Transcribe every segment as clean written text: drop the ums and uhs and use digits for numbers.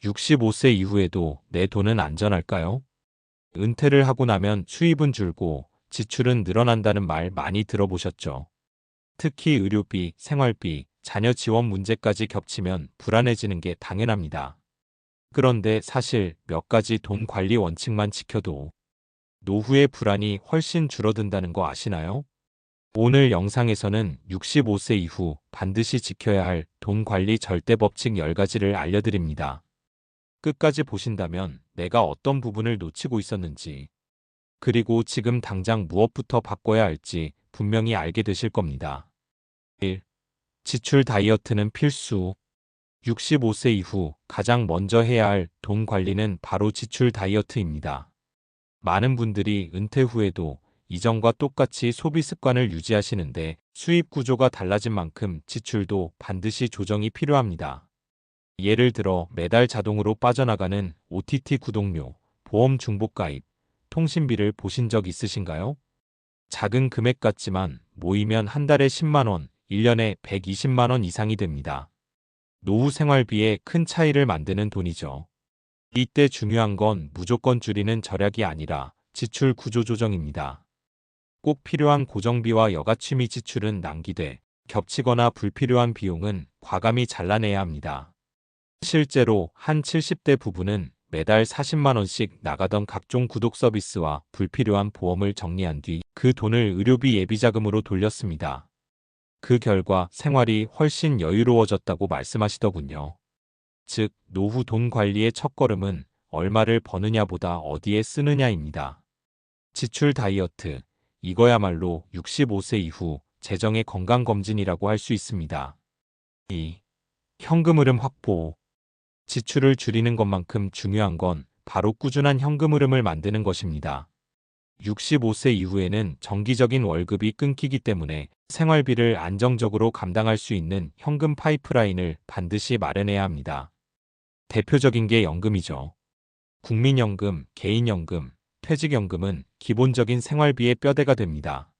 65세 이후에도 내 돈은 안전할까요? 은퇴를 하고 나면 수입은 줄고 지출은 늘어난다는 말 많이 들어보셨죠? 특히 의료비, 생활비, 자녀 지원 문제까지 겹치면 불안해지는 게 당연합니다. 그런데 사실 몇 가지 돈 관리 원칙만 지켜도 노후의 불안이 훨씬 줄어든다는 거 아시나요? 오늘 영상에서는 65세 이후 반드시 지켜야 할 돈 관리 절대 법칙 10가지를 알려드립니다. 끝까지 보신다면 내가 어떤 부분을 놓치고 있었는지, 그리고 지금 당장 무엇부터 바꿔야 할지 분명히 알게 되실 겁니다. 1. 지출 다이어트는 필수. 65세 이후 가장 먼저 해야 할 돈 관리는 바로 지출 다이어트입니다. 많은 분들이 은퇴 후에도 이전과 똑같이 소비 습관을 유지하시는데 수입 구조가 달라진 만큼 지출도 반드시 조정이 필요합니다. 예를 들어 매달 자동으로 빠져나가는 OTT 구독료, 보험 중복 가입, 통신비를 보신 적 있으신가요? 작은 금액 같지만 모이면 한 달에 10만 원, 1년에 120만 원 이상이 됩니다. 노후 생활비에 큰 차이를 만드는 돈이죠. 이때 중요한 건 무조건 줄이는 절약이 아니라 지출 구조 조정입니다. 꼭 필요한 고정비와 여가 취미 지출은 낭기돼 겹치거나 불필요한 비용은 과감히 잘라내야 합니다. 실제로 한 70대 부부는 매달 40만 원씩 나가던 각종 구독 서비스와 불필요한 보험을 정리한 뒤 그 돈을 의료비 예비자금으로 돌렸습니다. 그 결과 생활이 훨씬 여유로워졌다고 말씀하시더군요. 즉, 노후 돈 관리의 첫걸음은 얼마를 버느냐보다 어디에 쓰느냐입니다. 지출 다이어트, 이거야말로 65세 이후 재정의 건강검진이라고 할 수 있습니다. 2. 현금 흐름 확보. 지출을 줄이는 것만큼 중요한 건 바로 꾸준한 현금 흐름을 만드는 것입니다. 65세 이후에는 정기적인 월급이 끊기기 때문에 생활비를 안정적으로 감당할 수 있는 현금 파이프라인을 반드시 마련해야 합니다. 대표적인 게 연금이죠. 국민연금, 개인연금, 퇴직연금은 기본적인 생활비의 뼈대가 됩니다.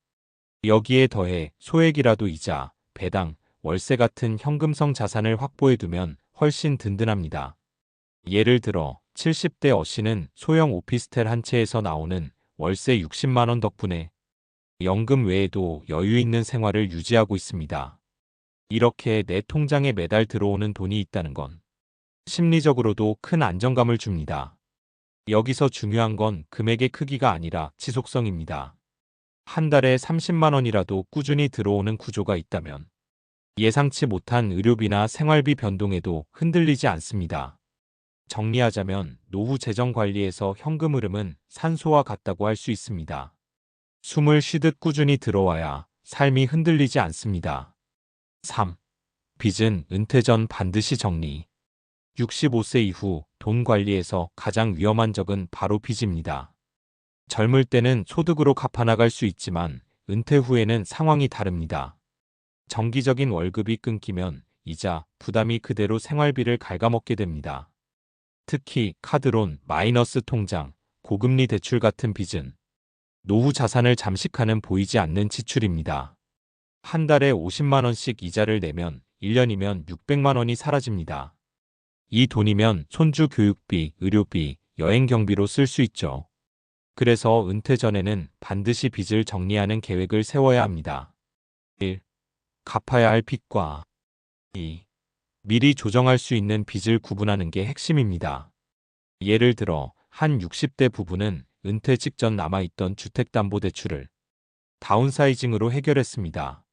여기에 더해 소액이라도 이자, 배당, 월세 같은 현금성 자산을 확보해두면 훨씬 든든합니다. 예를 들어 70대 어씨는 소형 오피스텔 한 채에서 나오는 월세 60만 원 덕분에 연금 외에도 여유 있는 생활을 유지하고 있습니다. 이렇게 내 통장에 매달 들어오는 돈이 있다는 건 심리적으로도 큰 안정감을 줍니다. 여기서 중요한 건 금액의 크기가 아니라 지속성입니다. 한 달에 30만 원이라도 꾸준히 들어오는 구조가 있다면 예상치 못한 의료비나 생활비 변동에도 흔들리지 않습니다. 정리하자면 노후 재정 관리에서 현금 흐름은 산소와 같다고 할 수 있습니다. 숨을 쉬듯 꾸준히 들어와야 삶이 흔들리지 않습니다. 3. 빚은 은퇴 전 반드시 정리. 65세 이후 돈 관리에서 가장 위험한 적은 바로 빚입니다. 젊을 때는 소득으로 갚아나갈 수 있지만 은퇴 후에는 상황이 다릅니다. 정기적인 월급이 끊기면 이자, 부담이 그대로 생활비를 갉아먹게 됩니다. 특히 카드론, 마이너스 통장, 고금리 대출 같은 빚은 노후 자산을 잠식하는 보이지 않는 지출입니다. 한 달에 50만 원씩 이자를 내면 1년이면 600만 원이 사라집니다. 이 돈이면 손주 교육비, 의료비, 여행 경비로 쓸 수 있죠. 그래서 은퇴 전에는 반드시 빚을 정리하는 계획을 세워야 합니다. 1. 갚아야 할 빚과 2. 미리 조정할 수 있는 빚을 구분하는 게 핵심입니다. 예를 들어 한 60대 부부는 은퇴 직전 남아있던 주택담보대출을 다운사이징으로 해결했습니다.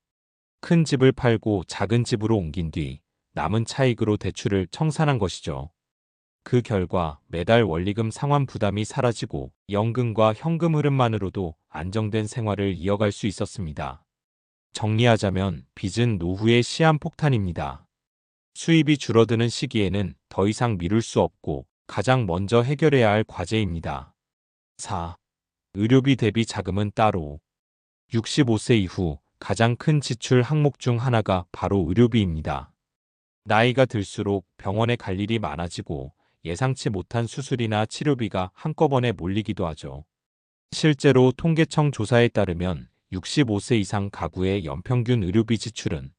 큰 집을 팔고 작은 집으로 옮긴 뒤 남은 차익으로 대출을 청산한 것이죠. 그 결과 매달 원리금 상환 부담이 사라지고 연금과 현금 흐름만으로도 안정된 생활을 이어갈 수 있었습니다. 정리하자면 빚은 노후의 시한폭탄입니다. 수입이 줄어드는 시기에는 더 이상 미룰 수 없고 가장 먼저 해결해야 할 과제입니다. 4. 의료비 대비 자금은 따로. 65세 이후 가장 큰 지출 항목 중 하나가 바로 의료비입니다. 나이가 들수록 병원에 갈 일이 많아지고 예상치 못한 수술이나 치료비가 한꺼번에 몰리기도 하죠. 실제로 통계청 조사에 따르면 65세 이상 가구의 연평균 의료비 지출은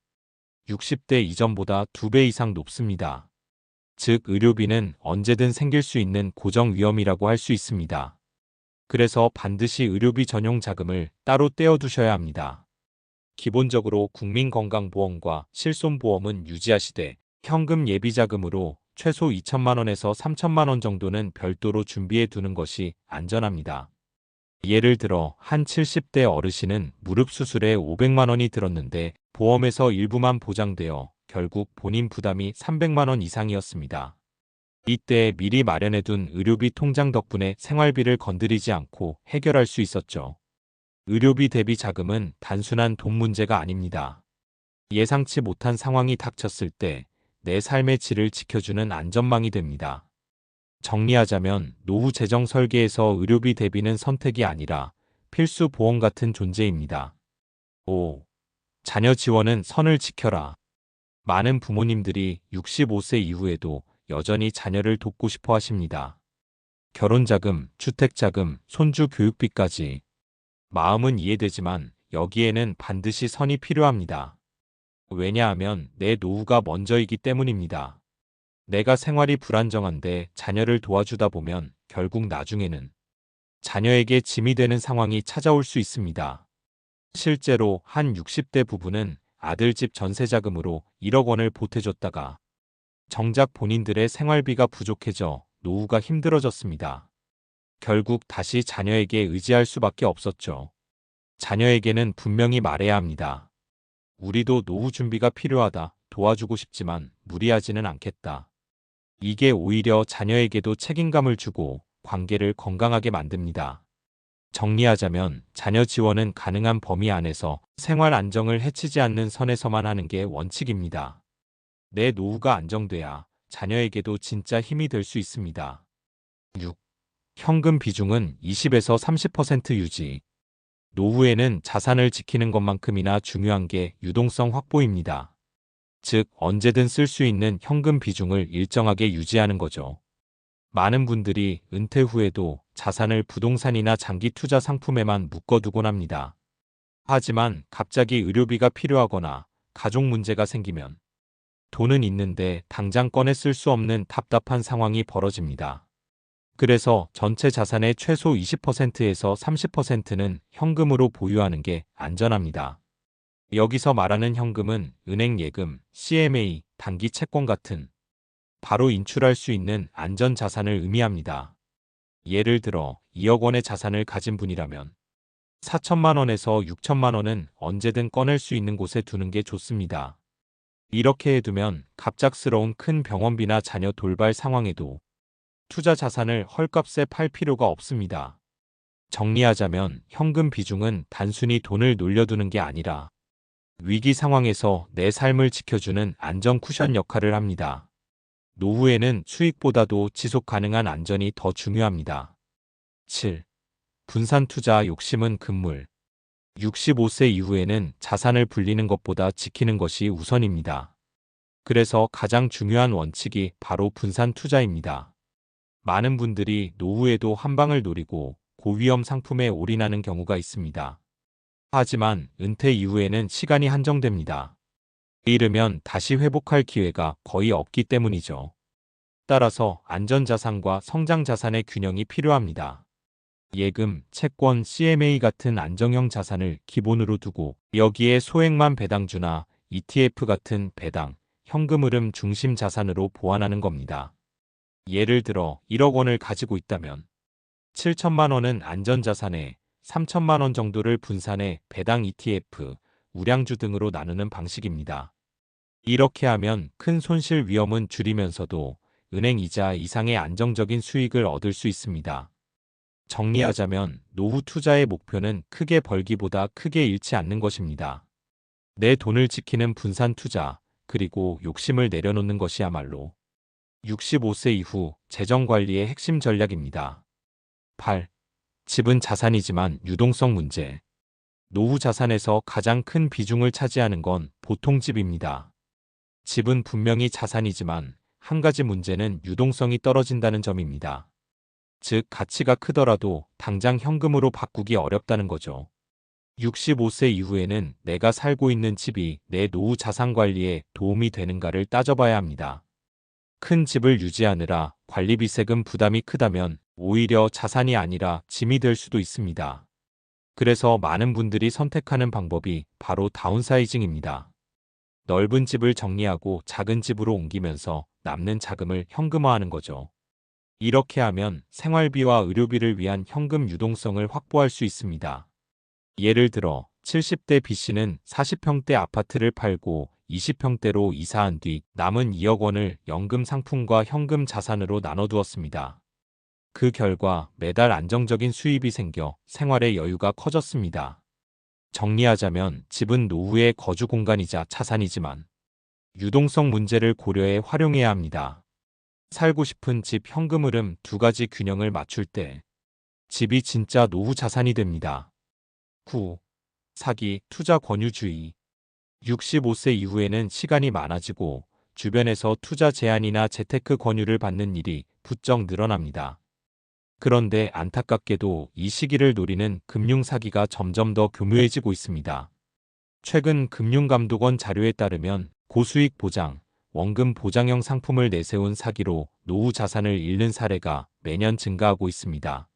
60대 이전보다 2배 이상 높습니다. 즉 의료비는 언제든 생길 수 있는 고정 위험이라고 할 수 있습니다. 그래서 반드시 의료비 전용 자금을 따로 떼어두셔야 합니다. 기본적으로 국민건강보험과 실손보험은 유지하시되 현금 예비자금으로 최소 2천만 원에서 3천만 원 정도는 별도로 준비해 두는 것이 안전합니다. 예를 들어 한 70대 어르신은 무릎 수술에 500만 원이 들었는데 보험에서 일부만 보장되어 결국 본인 부담이 300만 원 이상이었습니다. 이때 미리 마련해둔 의료비 통장 덕분에 생활비를 건드리지 않고 해결할 수 있었죠. 의료비 대비 자금은 단순한 돈 문제가 아닙니다. 예상치 못한 상황이 닥쳤을 때 내 삶의 질을 지켜주는 안전망이 됩니다. 정리하자면 노후 재정 설계에서 의료비 대비는 선택이 아니라 필수 보험 같은 존재입니다. 5. 자녀 지원은 선을 지켜라. 많은 부모님들이 65세 이후에도 여전히 자녀를 돕고 싶어 하십니다. 결혼자금, 주택자금, 손주 교육비까지. 마음은 이해되지만 여기에는 반드시 선이 필요합니다. 왜냐하면 내 노후가 먼저이기 때문입니다. 내가 생활이 불안정한데 자녀를 도와주다 보면 결국 나중에는 자녀에게 짐이 되는 상황이 찾아올 수 있습니다. 실제로 한 60대 부부는 아들 집 전세자금으로 1억 원을 보태줬다가 정작 본인들의 생활비가 부족해져 노후가 힘들어졌습니다. 결국 다시 자녀에게 의지할 수밖에 없었죠. 자녀에게는 분명히 말해야 합니다. 우리도 노후 준비가 필요하다. 도와주고 싶지만 무리하지는 않겠다. 이게 오히려 자녀에게도 책임감을 주고 관계를 건강하게 만듭니다. 정리하자면 자녀 지원은 가능한 범위 안에서 생활 안정을 해치지 않는 선에서만 하는 게 원칙입니다. 내 노후가 안정돼야 자녀에게도 진짜 힘이 될 수 있습니다. 6. 현금 비중은 20에서 30% 유지. 노후에는 자산을 지키는 것만큼이나 중요한 게 유동성 확보입니다. 즉, 언제든 쓸 수 있는 현금 비중을 일정하게 유지하는 거죠. 많은 분들이 은퇴 후에도 자산을 부동산이나 장기 투자 상품에만 묶어두곤 합니다. 하지만 갑자기 의료비가 필요하거나 가족 문제가 생기면 돈은 있는데 당장 꺼내 쓸 수 없는 답답한 상황이 벌어집니다. 그래서 전체 자산의 최소 20%에서 30%는 현금으로 보유하는 게 안전합니다. 여기서 말하는 현금은 은행 예금, CMA, 단기 채권 같은 바로 인출할 수 있는 안전 자산을 의미합니다. 예를 들어 2억 원의 자산을 가진 분이라면 4천만 원에서 6천만 원은 언제든 꺼낼 수 있는 곳에 두는 게 좋습니다. 이렇게 해두면 갑작스러운 큰 병원비나 자녀 돌발 상황에도 투자 자산을 헐값에 팔 필요가 없습니다. 정리하자면 현금 비중은 단순히 돈을 놀려두는 게 아니라 위기 상황에서 내 삶을 지켜주는 안전 쿠션 역할을 합니다. 노후에는 수익보다도 지속 가능한 안전이 더 중요합니다. 7. 분산 투자 욕심은 금물. 65세 이후에는 자산을 불리는 것보다 지키는 것이 우선입니다. 그래서 가장 중요한 원칙이 바로 분산 투자입니다. 많은 분들이 노후에도 한 방을 노리고 고위험 상품에 올인하는 경우가 있습니다. 하지만 은퇴 이후에는 시간이 한정됩니다. 이르면 다시 회복할 기회가 거의 없기 때문이죠. 따라서 안전자산과 성장자산의 균형이 필요합니다. 예금, 채권, CMA 같은 안정형 자산을 기본으로 두고 여기에 소액만 배당주나 ETF 같은 배당, 현금 흐름 중심 자산으로 보완하는 겁니다. 예를 들어 1억 원을 가지고 있다면 7천만 원은 안전자산에 3천만 원 정도를 분산해 배당 ETF, 우량주 등으로 나누는 방식입니다. 이렇게 하면 큰 손실 위험은 줄이면서도 은행 이자 이상의 안정적인 수익을 얻을 수 있습니다. 정리하자면 노후 투자의 목표는 크게 벌기보다 크게 잃지 않는 것입니다. 내 돈을 지키는 분산 투자, 그리고 욕심을 내려놓는 것이야말로 65세 이후 재정관리의 핵심 전략입니다. 8. 집은 자산이지만 유동성 문제. 노후 자산에서 가장 큰 비중을 차지하는 건 보통 집입니다. 집은 분명히 자산이지만 한 가지 문제는 유동성이 떨어진다는 점입니다. 즉, 가치가 크더라도 당장 현금으로 바꾸기 어렵다는 거죠. 65세 이후에는 내가 살고 있는 집이 내 노후 자산 관리에 도움이 되는가를 따져봐야 합니다. 큰 집을 유지하느라 관리비 세금 부담이 크다면 오히려 자산이 아니라 짐이 될 수도 있습니다. 그래서 많은 분들이 선택하는 방법이 바로 다운사이징입니다. 넓은 집을 정리하고 작은 집으로 옮기면서 남는 자금을 현금화하는 거죠. 이렇게 하면 생활비와 의료비를 위한 현금 유동성을 확보할 수 있습니다. 예를 들어 70대 B씨는 40평대 아파트를 팔고 20평대로 이사한 뒤 남은 2억 원을 연금 상품과 현금 자산으로 나눠두었습니다. 그 결과 매달 안정적인 수입이 생겨 생활의 여유가 커졌습니다. 정리하자면 집은 노후의 거주 공간이자 자산이지만 유동성 문제를 고려해 활용해야 합니다. 살고 싶은 집 현금 흐름 두 가지 균형을 맞출 때 집이 진짜 노후 자산이 됩니다. 9. 사기, 투자 권유주의. 65세 이후에는 시간이 많아지고 주변에서 투자 제안이나 재테크 권유를 받는 일이 부쩍 늘어납니다. 그런데 안타깝게도 이 시기를 노리는 금융 사기가 점점 더 교묘해지고 있습니다. 최근 금융감독원 자료에 따르면 고수익 보장, 원금 보장형 상품을 내세운 사기로 노후 자산을 잃는 사례가 매년 증가하고 있습니다.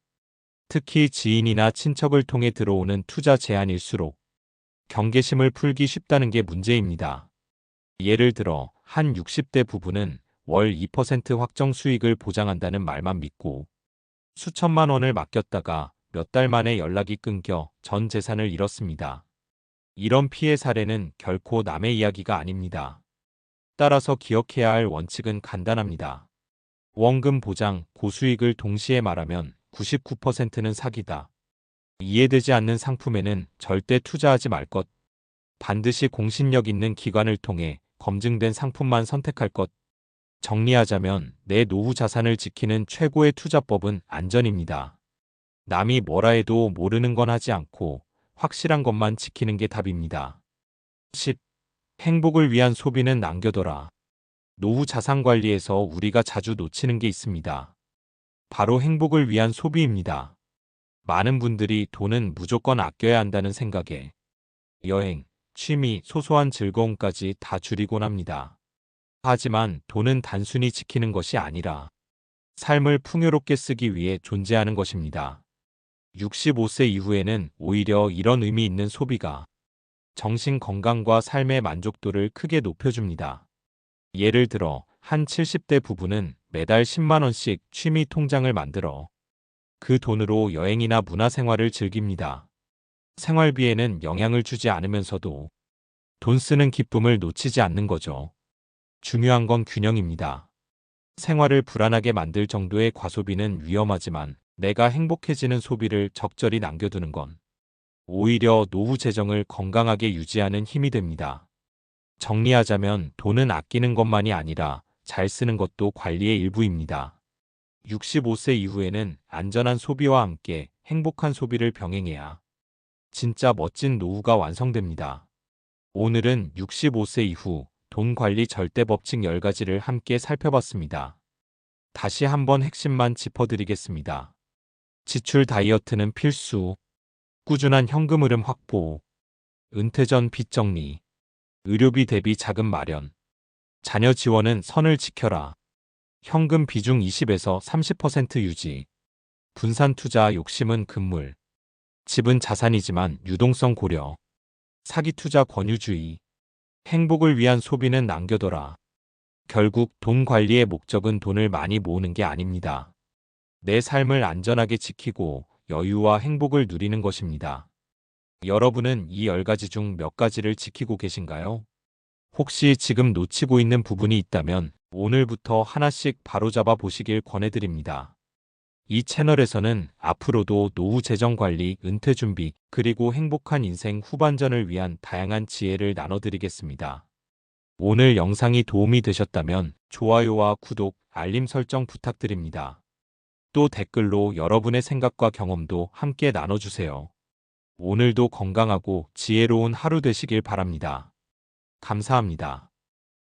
특히 지인이나 친척을 통해 들어오는 투자 제안일수록 경계심을 풀기 쉽다는 게 문제입니다. 예를 들어 한 60대 부부는 월 2% 확정 수익을 보장한다는 말만 믿고 수천만 원을 맡겼다가 몇 달 만에 연락이 끊겨 전 재산을 잃었습니다. 이런 피해 사례는 결코 남의 이야기가 아닙니다. 따라서 기억해야 할 원칙은 간단합니다. 원금 보장, 고수익을 동시에 말하면 99%는 사기다. 이해되지 않는 상품에는 절대 투자하지 말 것. 반드시 공신력 있는 기관을 통해 검증된 상품만 선택할 것. 정리하자면 내 노후 자산을 지키는 최고의 투자법은 안전입니다. 남이 뭐라 해도 모르는 건 하지 않고 확실한 것만 지키는 게 답입니다. 10. 행복을 위한 소비는 남겨둬라. 노후 자산 관리에서 우리가 자주 놓치는 게 있습니다. 바로 행복을 위한 소비입니다. 많은 분들이 돈은 무조건 아껴야 한다는 생각에 여행, 취미, 소소한 즐거움까지 다 줄이곤 합니다. 하지만 돈은 단순히 지키는 것이 아니라 삶을 풍요롭게 쓰기 위해 존재하는 것입니다. 65세 이후에는 오히려 이런 의미 있는 소비가 정신 건강과 삶의 만족도를 크게 높여줍니다. 예를 들어 한 70대 부부는 매달 10만 원씩 취미 통장을 만들어 그 돈으로 여행이나 문화생활을 즐깁니다. 생활비에는 영향을 주지 않으면서도 돈 쓰는 기쁨을 놓치지 않는 거죠. 중요한 건 균형입니다. 생활을 불안하게 만들 정도의 과소비는 위험하지만 내가 행복해지는 소비를 적절히 남겨두는 건 오히려 노후 재정을 건강하게 유지하는 힘이 됩니다. 정리하자면 돈은 아끼는 것만이 아니라 잘 쓰는 것도 관리의 일부입니다. 65세 이후에는 안전한 소비와 함께 행복한 소비를 병행해야 진짜 멋진 노후가 완성됩니다. 오늘은 65세 이후 돈 관리 절대 법칙 10가지를 함께 살펴봤습니다. 다시 한번 핵심만 짚어드리겠습니다. 지출 다이어트는 필수, 꾸준한 현금 흐름 확보, 은퇴 전 빚 정리, 의료비 대비 자금 마련, 자녀 지원은 선을 지켜라, 현금 비중 20에서 30% 유지, 분산 투자 욕심은 금물, 집은 자산이지만 유동성 고려, 사기 투자 권유주의, 행복을 위한 소비는 남겨둬라. 결국 돈 관리의 목적은 돈을 많이 모으는 게 아닙니다. 내 삶을 안전하게 지키고 여유와 행복을 누리는 것입니다. 여러분은 이 10가지 중 몇 가지를 지키고 계신가요? 혹시 지금 놓치고 있는 부분이 있다면 오늘부터 하나씩 바로잡아 보시길 권해드립니다. 이 채널에서는 앞으로도 노후 재정 관리, 은퇴 준비, 그리고 행복한 인생 후반전을 위한 다양한 지혜를 나눠드리겠습니다. 오늘 영상이 도움이 되셨다면 좋아요와 구독, 알림 설정 부탁드립니다. 또 댓글로 여러분의 생각과 경험도 함께 나눠주세요. 오늘도 건강하고 지혜로운 하루 되시길 바랍니다. 감사합니다.